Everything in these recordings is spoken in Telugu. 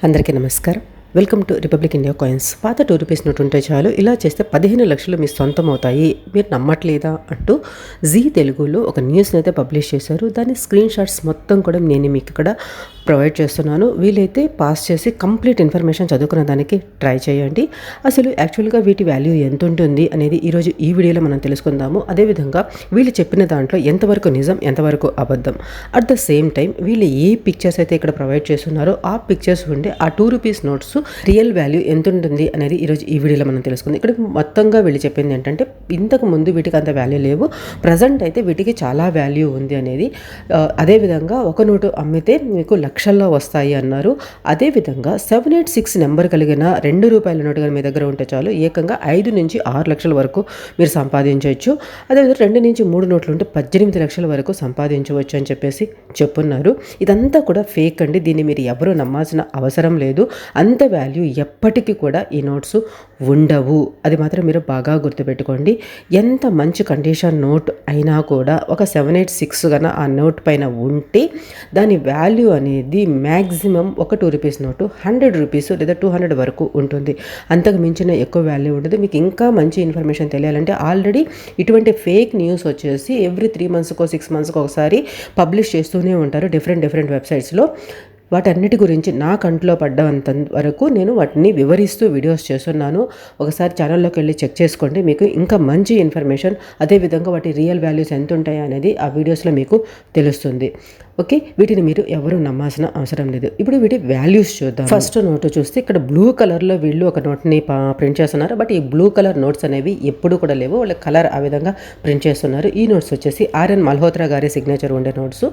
అందరికీ నమస్కారం. Welcome to republic India coins. పాత ₹2 నోట్ ఉంటే చాలు, ఇలా చేస్తే 15 లక్షలు మీ సొంతం అవుతాయి, మీరు నమ్మట్లేదా అంటూ జీ తెలుగులో ఒక న్యూస్ని అయితే పబ్లిష్ చేశారు. దాని స్క్రీన్ షాట్స్ మొత్తం కూడా నేను మీకు ఇక్కడ ప్రొవైడ్ చేస్తున్నాను. వీలైతే పాస్ చేసి కంప్లీట్ ఇన్ఫర్మేషన్ చదువుకునే దానికి ట్రై చేయండి. అసలు యాక్చువల్గా వీటి వాల్యూ ఎంత ఉంటుంది అనేది ఈరోజు ఈ వీడియోలో మనం తెలుసుకుందాము. అదేవిధంగా వీళ్ళు చెప్పిన దాంట్లో ఎంతవరకు నిజం, ఎంతవరకు అబద్ధం, అట్ ద సేమ్ టైం వీళ్ళు ఏ పిక్చర్స్ అయితే ఇక్కడ ప్రొవైడ్ చేస్తున్నారో ఆ పిక్చర్స్ ఉండే ఆ ₹2 నోట్స్ రియల్ వాల్యూ ఎంత ఉంటుంది అనేది ఈరోజు ఈ వీడియోలో మనం తెలుసుకుందాం. ఇక్కడ మొత్తంగా వీళ్ళు చెప్పింది ఏంటంటే, ఇంతకు ముందు వీటికి అంత వాల్యూ లేవు, ప్రజెంట్ అయితే వీటికి చాలా వాల్యూ ఉంది అనేది. అదేవిధంగా ఒక నోటు అమ్మితే మీకు లక్షల్లో వస్తాయి అన్నారు. అదేవిధంగా 786 నెంబర్ కలిగిన ₹2 నోటు కానీ మీ దగ్గర ఉంటే చాలు, ఏకంగా 5 నుంచి 6 లక్షల వరకు మీరు సంపాదించవచ్చు. అదేవిధంగా 2 నుంచి 3 నోట్లు ఉంటే 18 లక్షల వరకు సంపాదించవచ్చు అని చెప్పేసి చెప్పున్నారు. ఇదంతా కూడా ఫేక్ అండి, దీన్ని మీరు ఎవరు నమ్మాల్సిన అవసరం లేదు. అంత వాల్యూ ఎప్పటికీ కూడా ఈ నోట్స్ ఉండవు, అది మాత్రం మీరు బాగా గుర్తుపెట్టుకోండి. ఎంత మంచి కండిషన్ నోట్ అయినా కూడా ఒక 786 కన్నా ఆ నోట్ పైన ఉంటే దాని వాల్యూ అనేది మ్యాక్సిమం ఒక ₹2 నోటు ₹100 లేదా 200 వరకు ఉంటుంది. అంతకు మించిన ఎక్కువ వాల్యూ ఉండదు. మీకు ఇంకా మంచి ఇన్ఫర్మేషన్ తెలియాలంటే ఆల్రెడీ ఇటువంటి ఫేక్ న్యూస్ వచ్చేసి ఎవ్రీ 3 మంత్స్కో 6 మంత్స్కో ఒకసారి పబ్లిష్ చేస్తూనే ఉంటారు డిఫరెంట్ వెబ్సైట్స్లో. వాటన్నిటి గురించి నా కంట్లో పడ్డంత వరకు నేను వాటిని వివరిస్తూ వీడియోస్ చేస్తున్నాను. ఒకసారి ఛానల్లోకి వెళ్ళి చెక్ చేసుకోండి, మీకు ఇంకా మంచి ఇన్ఫర్మేషన్, అదేవిధంగా వాటి రియల్ వాల్యూస్ ఎంత ఉంటాయి అనేది ఆ వీడియోస్లో మీకు తెలుస్తుంది. ఓకే, వీటిని మీరు ఎవరు నమ్మాల్సిన అవసరం లేదు. ఇప్పుడు వీటి వాల్యూస్ చూద్దాం. ఫస్ట్ నోటు చూస్తే ఇక్కడ బ్లూ కలర్లో వీళ్ళు ఒక నోట్ని ప్రింట్ చేస్తున్నారు. బట్ ఈ బ్లూ కలర్ నోట్స్ అనేవి ఎప్పుడు కూడా లేవు, వాళ్ళ కలర్ ఆ విధంగా ప్రింట్ చేస్తున్నారు. ఈ నోట్స్ వచ్చేసి ఆర్ఎన్ మల్హోత్రా గారి సిగ్నేచర్ ఉండే నోట్స్.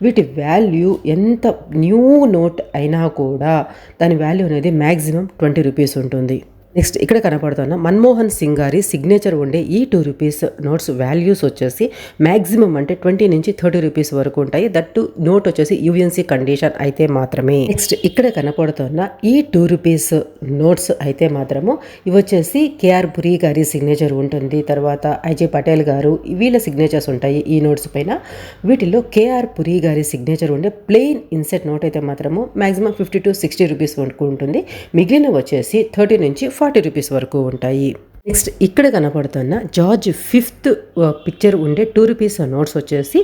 వీటి వాల్యూ ఎంత న్యూ నోట్ అయినా కూడా దాని వాల్యూ అనేది మ్యాక్సిమం ₹20 ఉంటుంది. నెక్స్ట్ ఇక్కడ కనపడుతున్న మన్మోహన్ సింగ్ గారి సిగ్నేచర్ ఉండే ఈ ₹2 నోట్స్ వాల్యూస్ వచ్చేసి మ్యాక్సిమం అంటే 20 నుంచి ₹30 వరకు ఉంటాయి. దట్టు నోట్ వచ్చేసి యూఎన్సీ కండిషన్ అయితే మాత్రమే. నెక్స్ట్ ఇక్కడ కనపడుతున్న ఈ ₹2 నోట్స్ అయితే మాత్రము ఇవి వచ్చేసి కేఆర్ పురి గారి సిగ్నేచర్ ఉంటుంది, తర్వాత ఐజే పటేల్ గారు, వీళ్ళ సిగ్నేచర్స్ ఉంటాయి ఈ నోట్స్ పైన. వీటిలో కేఆర్ పురి గారి సిగ్నేచర్ ఉండే ప్లెయిన్ ఇన్సెట్ నోట్ అయితే మాత్రము మ్యాక్సిమం ₹50 to ₹60 వరకు ఉంటుంది. మిగిలిన వచ్చేసి ₹30 నుంచి ₹40 వరకు ఉంటాయి. నెక్స్ట్ ఇక్కడ కనపడుతున్న జార్జ్ 5th పిక్చర్ ఉండే ₹2 నోట్స్ వచ్చేసి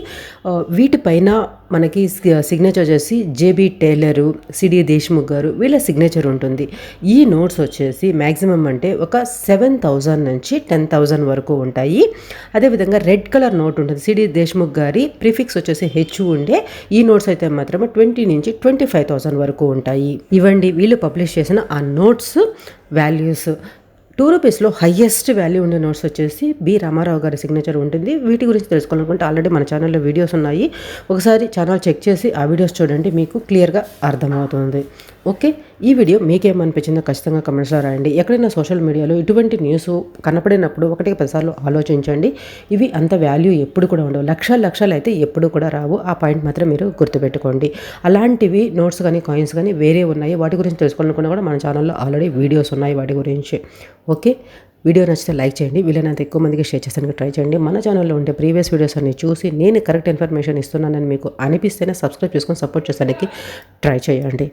వీటిపైన మనకి సిగ్నేచర్ వచ్చేసి జేబీ టైలరు, సిడి దేశ్ముఖ్ గారు, వీళ్ళ సిగ్నేచర్ ఉంటుంది. ఈ నోట్స్ వచ్చేసి మ్యాక్సిమం అంటే ఒక 7,000 నుంచి 10,000 వరకు ఉంటాయి. అదేవిధంగా రెడ్ కలర్ నోట్ ఉంటుంది, సిడి దేశ్ముఖ్ గారి ప్రిఫిక్స్ వచ్చేసి హెచ్ ఉండే ఈ నోట్స్ అయితే మాత్రం 20 నుంచి 25,000 వరకు ఉంటాయి. ఇవండి వీళ్ళు పబ్లిష్ చేసిన ఆ నోట్స్ వాల్యూస్. ₹2లో హయ్యెస్ట్ వాల్యూ ఉండే నోట్స్ వచ్చేసి బి రామారావు గారి సిగ్నేచర్ ఉంటుంది. వీటి గురించి తెలుసుకోవాలనుకుంటే ఆల్రెడీ మన ఛానల్లో వీడియోస్ ఉన్నాయి, ఒకసారి ఛానల్ చెక్ చేసి ఆ వీడియోస్ చూడండి, మీకు క్లియర్గా అర్థమవుతుంది. ఓకే, ఈ వీడియో మీకేమనిపించిందో ఖచ్చితంగా కమెంట్స్లో రాయండి. ఎక్కడైనా సోషల్ మీడియాలో ఇటువంటి న్యూస్ కనపడినప్పుడు 1-10 సార్లు ఆలోచించండి. ఇవి అంత వాల్యూ ఎప్పుడు కూడా ఉండవు, లక్షలు అయితే ఎప్పుడు కూడా రావు. ఆ పాయింట్ మాత్రం మీరు గుర్తుపెట్టుకోండి. అలాంటివి నోట్స్ కానీ కాయిన్స్ కానీ వేరే ఉన్నాయి, వాటి గురించి తెలుసుకోవాలనుకున్నా కూడా మన ఛానల్లో ఆల్రెడీ వీడియోస్ ఉన్నాయి వాటి గురించి. ఓకే, వీడియో నచ్చితే లైక్ చేయండి, వీలైనంత ఎక్కువ మందికి షేర్ చేస్తానికి ట్రై చేయండి. మన ఛానల్లో ఉండే ప్రీవియస్ వీడియోస్ అన్ని చూసి నేను కరెక్ట్ ఇన్ఫర్మేషన్ ఇస్తున్నానని మీకు అనిపిస్తేనే సబ్స్క్రైబ్ చేసుకొని సపోర్ట్ చేస్తానికి ట్రై చేయండి.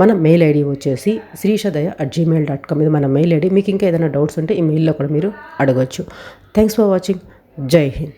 మన మెయిల్ ఐడి వచ్చేసి srishadaya@gmail.com, ఇది మన మెయిల్ ఐడి. మీకు ఇంకా ఏదైనా డౌట్స్ ఉంటే ఈ మెయిల్లో కూడా మీరు అడగవచ్చు. Thanks for watching. జై హింద్.